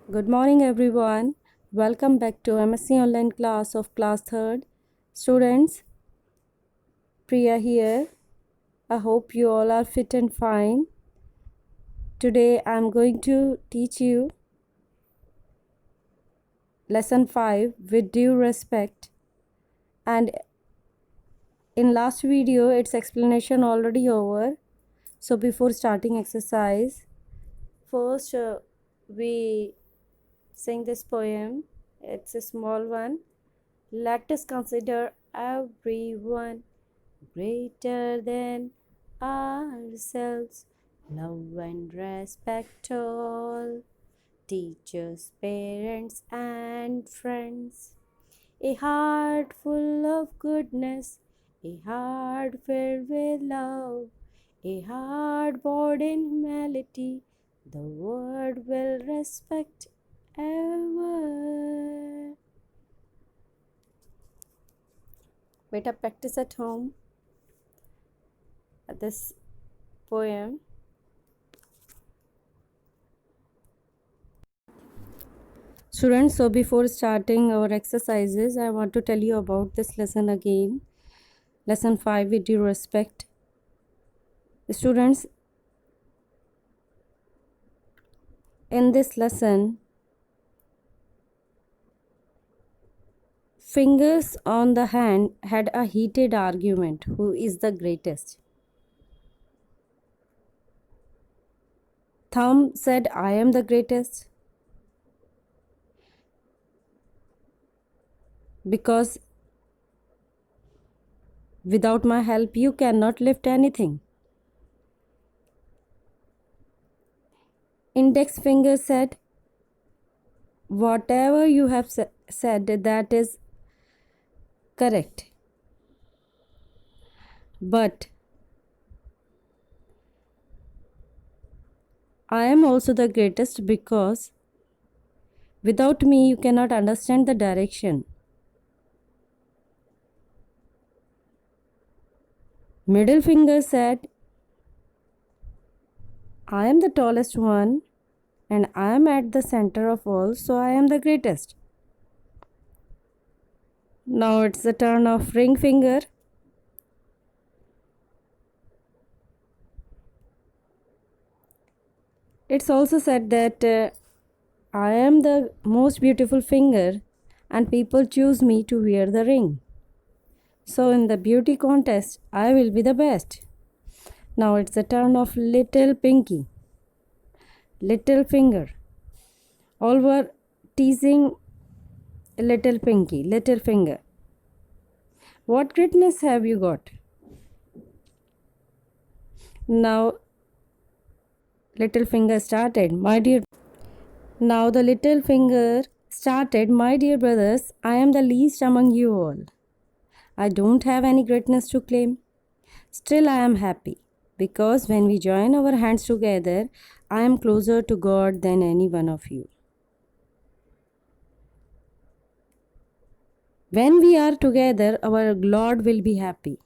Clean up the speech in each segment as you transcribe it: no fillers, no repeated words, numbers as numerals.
Good morning, everyone. Welcome back to MSc Online class of class 3rd. Students, Priya here. I hope you all are fit and fine. Today I am going to teach you lesson 5 with due respect. And in last video, its explanation already over. So before starting exercise, first we sing this poem. It's a small one. Let us consider everyone greater than ourselves. Love and respect all teachers, parents, and friends. A heart full of goodness, a heart filled with love, a heart poured in humility, the world will respect ever. Beta, practice at home this poem. Students, so before starting our exercises, I want to tell you about this lesson again. Lesson 5 with due respect. Students, in this lesson, fingers on the hand had a heated argument who is the greatest. Thumb said, I am the greatest because without my help you cannot lift anything. Index finger said, whatever you have said, that is correct. But I am also the greatest because without me you cannot understand the direction. Middle finger said, I am the tallest one and I am at the center of all, so I am the greatest. Now it's the turn of ring finger. It's also said that I am the most beautiful finger and people choose me to wear the ring. So in the beauty contest, I will be the best. Now it's the turn of little pinky. Little finger. All were teasing little pinky, little finger. What greatness have you got? Now little finger started, my dear. Now the little finger started, my dear brothers, I am the least among you all. I don't have any greatness to claim. Still I am happy because when we join our hands together, I am closer to God than any one of you. When we are together, our Lord will be happy.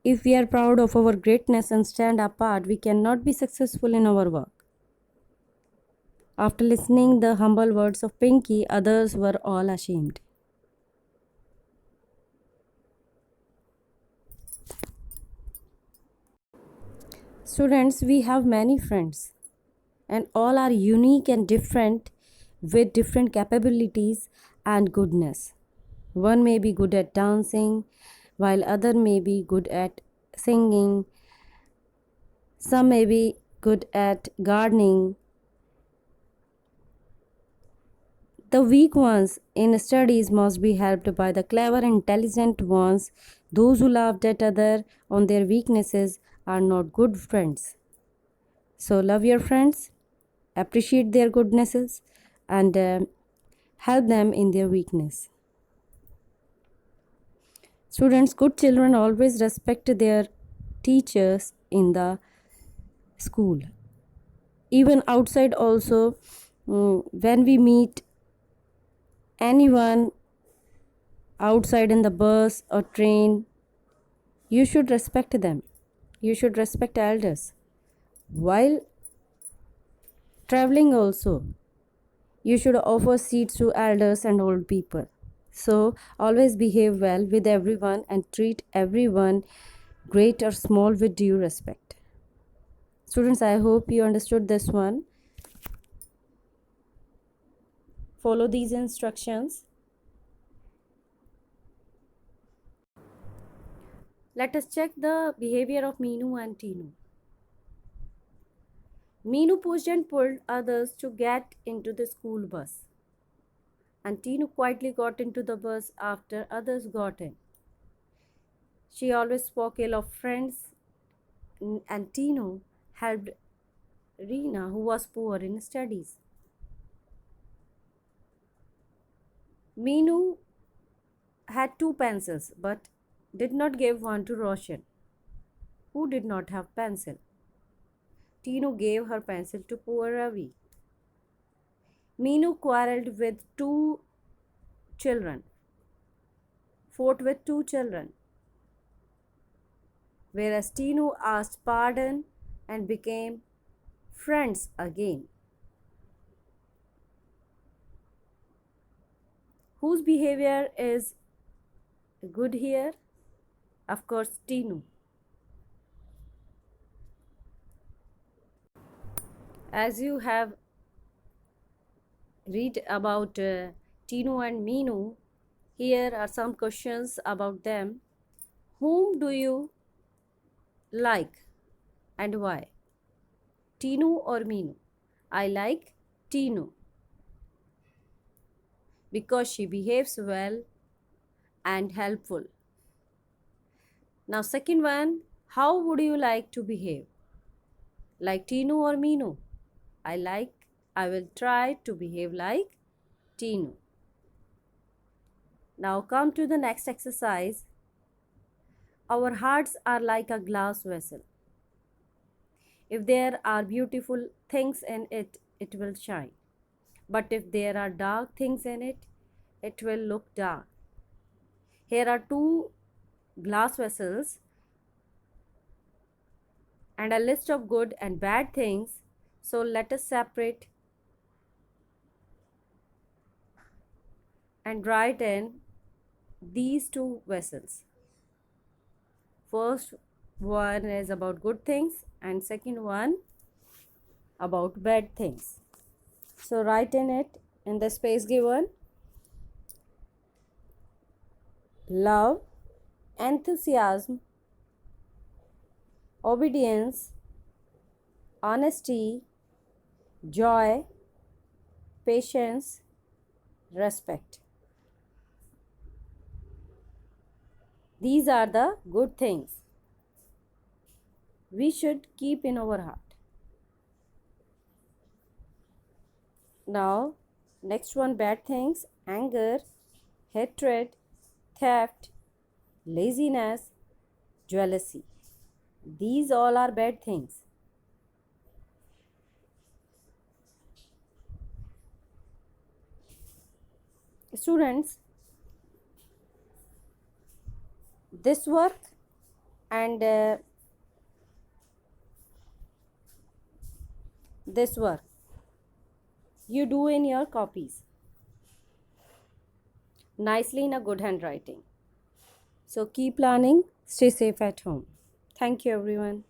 If we are proud of our greatness and stand apart, we cannot be successful in our work. After listening the humble words of Pinky, others were all ashamed. Students, we have many friends and all are unique and different with different capabilities and goodness. One may be good at dancing, while other may be good at singing. Some may be good at gardening. The weak ones in studies must be helped by the clever, intelligent ones. Those who laughed at others on their weaknesses are not good friends. So love your friends, appreciate their goodnesses, and help them in their weakness. Students, good children always respect their teachers in the school. Even outside also, when we meet anyone outside in the bus or train, you should respect them. You should respect elders. While traveling also, you should offer seats to elders and old people. So always behave well with everyone and treat everyone, great or small, with due respect. Students, I hope you understood this one. Follow these instructions. Let us check the behavior of Meenu and Teenu. Meenu pushed and pulled others to get into the school bus, and Teenu quietly got into the bus after others got in. She always spoke ill of friends, and Teenu helped Reena, who was poor in studies. Meenu had two pencils but did not give one to Roshan, who did not have pencil. Teenu gave her pencil to poor Ravi. Meenu quarreled with two children, fought with two children, whereas Teenu asked pardon and became friends again. Whose behavior is good here? Of course, Teenu. As you have read about Teenu and Meenu, here are some questions about them. Whom do you like and why? Teenu or Meenu? I like Teenu because she behaves well and helpful. Now, second one, how would you like to behave? Like Teenu or Meenu? I will try to behave like Teenu. Now, come to the next exercise. Our hearts are like a glass vessel. If there are beautiful things in it, it will shine. But if there are dark things in it, it will look dark. Here are two glass vessels and a list of good and bad things. So let us separate and write in these two vessels. First one is about good things and second one about bad things. So write in it in the space given: love, enthusiasm, obedience, honesty, joy, patience, respect. These are the good things we should keep in our heart. Now, next one, bad things: anger, hatred, theft, laziness, jealousy. These all are bad things. Students, this work and this work you do in your copies nicely in a good handwriting. So keep learning, stay safe at home. Thank you, everyone.